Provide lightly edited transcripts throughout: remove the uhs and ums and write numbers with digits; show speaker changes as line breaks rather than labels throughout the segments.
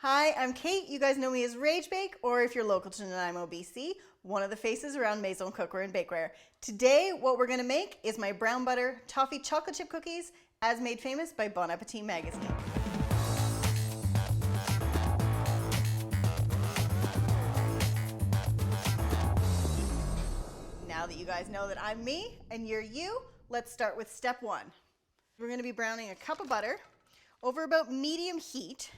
Hi, I'm Kate. You guys know me as RageBake, or if you're local to Nanaimo, BC, one of the faces around Maison Cookware and Bakeware. Today, what we're gonna make is my brown butter toffee chocolate chip cookies, as made famous by Bon Appetit magazine. Now that you guys know that I'm me and you're you, let's start with step one. We're gonna be browning a cup of butter over about medium heat,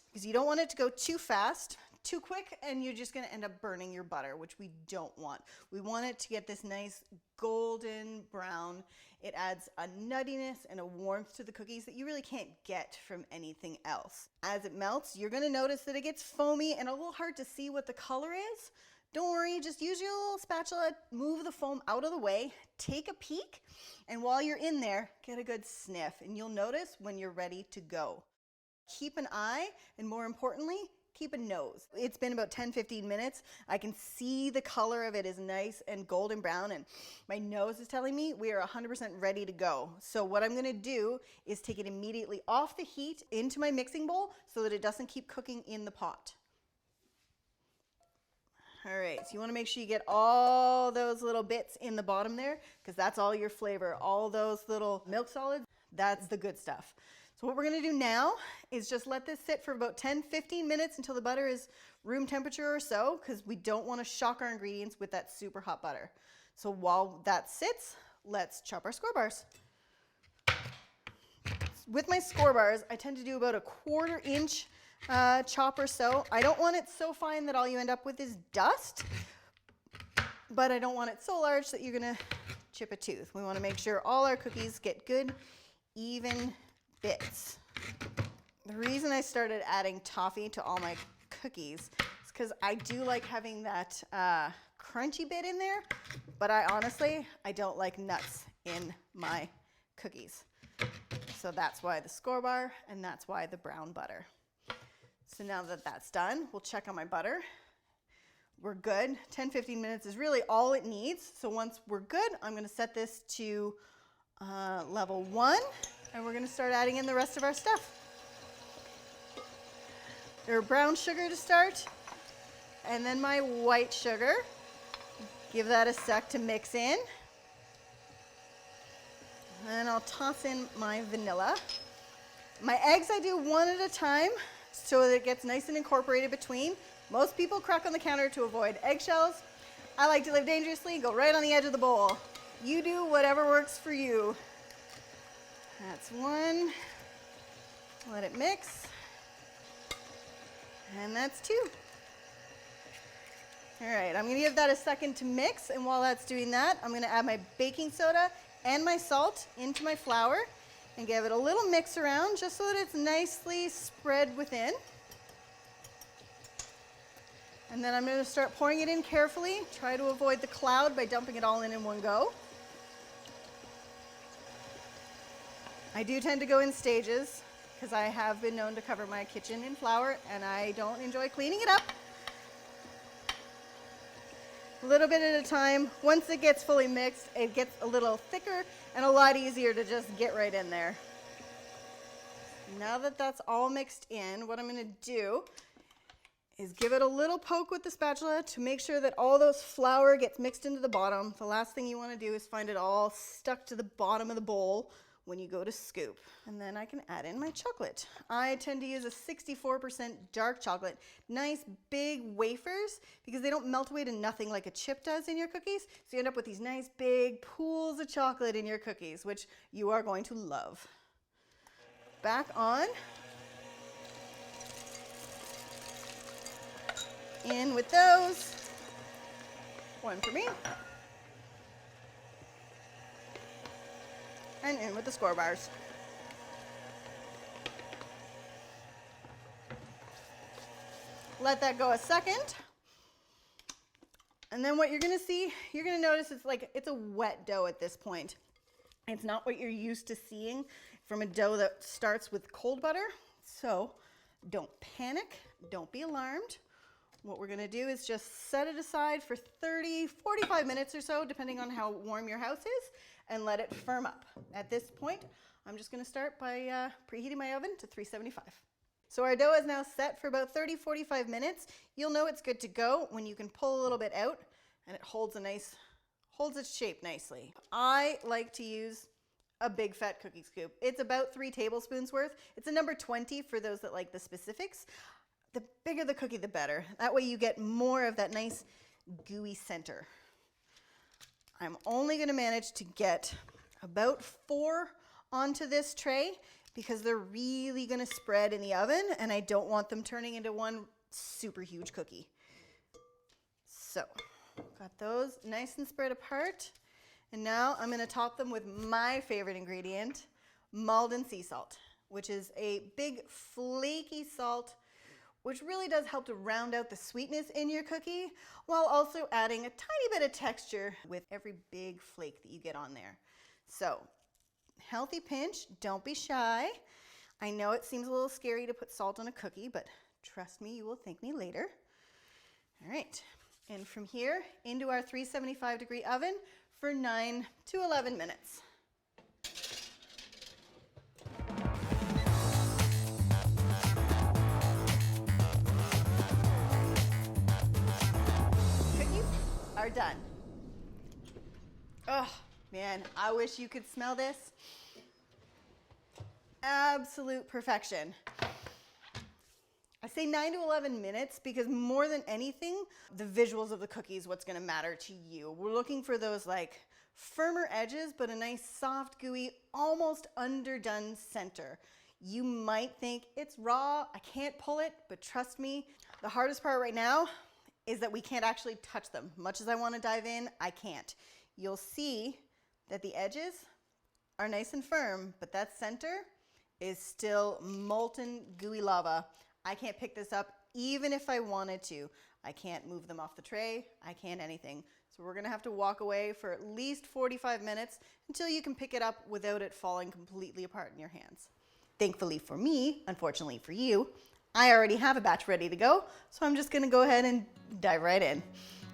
because you don't want it to go too fast, too quick, and you're just gonna end up burning your butter, which we don't want. We want it to get this nice golden brown. It adds a nuttiness and a warmth to the cookies that you really can't get from anything else. As it melts, you're gonna notice that it gets foamy and a little hard to see what the color is. Don't worry, just use your little spatula, move the foam out of the way, take a peek, and while you're in there, get a good sniff, and you'll notice when you're ready to go. Keep an eye, and more importantly, keep a nose. It's been about 10-15 minutes. I can see the color of it is nice and golden brown, and my nose is telling me we are 100% ready to go. So what I'm gonna do is take it immediately off the heat into my mixing bowl so that it doesn't keep cooking in the pot. All right, so you wanna make sure you get all those little bits in the bottom there, because that's all your flavor. All those little milk solids, that's the good stuff. So what we're gonna do now is just let this sit for about 10-15 minutes until the butter is room temperature or so, because we don't wanna shock our ingredients with that super hot butter. So while that sits, let's chop our score bars. With my score bars, I tend to do about a 1/4 inch chop or so. I don't want it so fine that all you end up with is dust, but I don't want it so large that you're gonna chip a tooth. We wanna make sure all our cookies get good, even bits. The reason I started adding toffee to all my cookies is because I do like having that crunchy bit in there, but I don't like nuts in my cookies. So that's why the score bar, and that's why the brown butter. So now that that's done, we'll check on my butter. We're good. 10-15 minutes is really all it needs. So once we're good, I'm gonna set this to level 1. And we're gonna start adding in the rest of our stuff. Our brown sugar to start, and then my white sugar. Give that a sec to mix in. And I'll toss in my vanilla. My eggs I do one at a time so that it gets nice and incorporated between. Most people crack on the counter to avoid eggshells. I like to live dangerously and go right on the edge of the bowl. You do whatever works for you. That's one. Let it mix. And that's 2. All right, I'm gonna give that a second to mix, and while that's doing that, I'm gonna add my baking soda and my salt into my flour and give it a little mix around just so that it's nicely spread within. And then I'm gonna start pouring it in carefully. Try to avoid the cloud by dumping it all in one go. I do tend to go in stages because I have been known to cover my kitchen in flour and I don't enjoy cleaning it up. A little bit at a time. Once it gets fully mixed, it gets a little thicker and a lot easier to just get right in there. Now that that's all mixed in, what I'm gonna do is give it a little poke with the spatula to make sure that all those flour gets mixed into the bottom. The last thing you wanna do is find it all stuck to the bottom of the bowl when you go to scoop. And then I can add in my chocolate. I tend to use a 64% dark chocolate. Nice big wafers, because they don't melt away to nothing like a chip does in your cookies. So you end up with these nice big pools of chocolate in your cookies, which you are going to love. Back on. In with those. One for me. And in with the score bars. Let that go a second. And then what you're gonna see, you're gonna notice it's a wet dough at this point. It's not what you're used to seeing from a dough that starts with cold butter. So don't panic, don't be alarmed. What we're gonna do is just set it aside for 30-45 minutes or so, depending on how warm your house is, and let it firm up. At this point, I'm just gonna start by preheating my oven to 375. So our dough is now set for about 30-45 minutes. You'll know it's good to go when you can pull a little bit out and it holds its shape nicely. I like to use a big fat cookie scoop. It's about 3 tablespoons worth. It's a number 20 for those that like the specifics. The bigger the cookie, the better. That way you get more of that nice gooey center. I'm only gonna manage to get about 4 onto this tray because they're really gonna spread in the oven and I don't want them turning into one super huge cookie. So, got those nice and spread apart. And now I'm gonna top them with my favorite ingredient, Maldon sea salt, which is a big flaky salt, which really does help to round out the sweetness in your cookie, while also adding a tiny bit of texture with every big flake that you get on there. So, healthy pinch, don't be shy. I know it seems a little scary to put salt on a cookie, but trust me, you will thank me later. All right, and from here into our 375-degree oven for 9 to 11 minutes. Cookies are done. Oh man, I wish you could smell this. Absolute perfection. I say 9 to 11 minutes because more than anything, the visuals of the cookie is what's gonna matter to you. We're looking for those like firmer edges, but a nice soft, gooey, almost underdone center. You might think it's raw, I can't pull it, but trust me, the hardest part right now is that we can't actually touch them. Much as I wanna dive in, I can't. You'll see that the edges are nice and firm, but that center is still molten, gooey lava. I can't pick this up even if I wanted to. I can't move them off the tray. I can't anything. So we're gonna have to walk away for at least 45 minutes until you can pick it up without it falling completely apart in your hands. Thankfully for me, unfortunately for you, I already have a batch ready to go, so I'm just gonna go ahead and dive right in.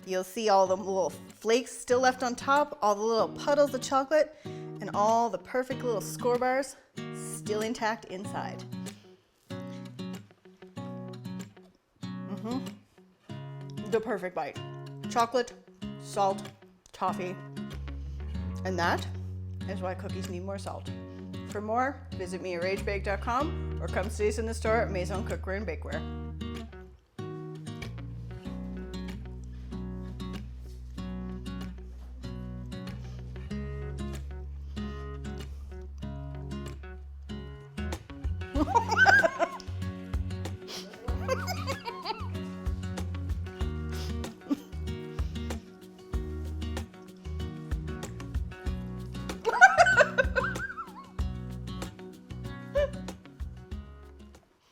You'll see all the little flakes still left on top, all the little puddles of chocolate, and all the perfect little score bars still intact inside. The perfect bite. Chocolate, salt, toffee. And that is why cookies need more salt. For more, visit me at RageBake.com or come see us in the store at Maison Cookware and Bakeware.